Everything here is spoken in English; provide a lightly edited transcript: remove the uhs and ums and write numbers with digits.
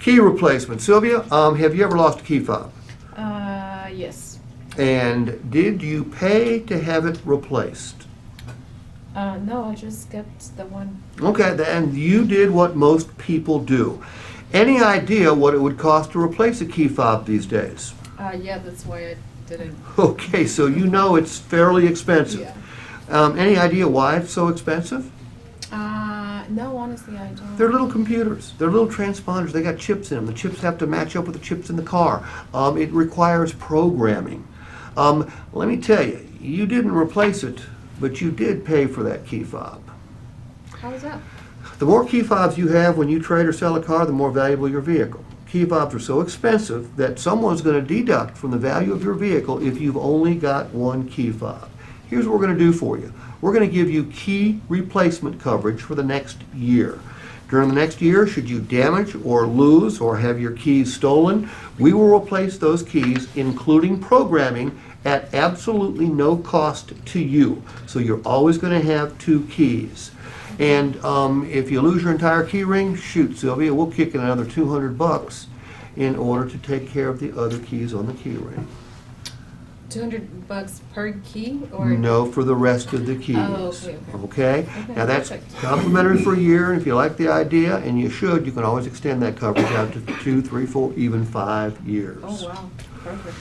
Key replacement. Sylvia, have you ever lost a key fob? Yes. And did you pay to have it replaced? No, I just got the one. Okay, and you did what most people do. Any idea what it would cost to replace a key fob these days? Yeah, that's why I didn't. Okay, so you know it's fairly expensive. Yeah. Any idea why it's so expensive? No, honestly, I don't. They're little computers. They're little transponders. They got chips in them. The chips have to match up with the chips in the car. It requires programming. Let me tell you, you didn't replace it, but you did pay for that key fob. How is that? The more key fobs you have when you trade or sell a car, the more valuable your vehicle. Key fobs are so expensive that someone's going to deduct from the value of your vehicle if you've only got one key fob. Here's what we're going to do for you. We're going to give you key replacement coverage for the next year. During the next year, should you damage or lose or have your keys stolen, we will replace those keys, including programming, at absolutely no cost to you. So you're always going to have two keys. And if you lose your entire key ring, shoot, Sylvia, we'll kick in another $200 in order to take care of the other keys on the key ring. $200 per key, or No, for the rest of the keys. Oh, okay. Okay? Okay, Now that's perfect. complimentary for a year, and if you like the idea, and you should, you can always extend that coverage out to 2, 3, 4, even 5 years. Oh wow, perfect.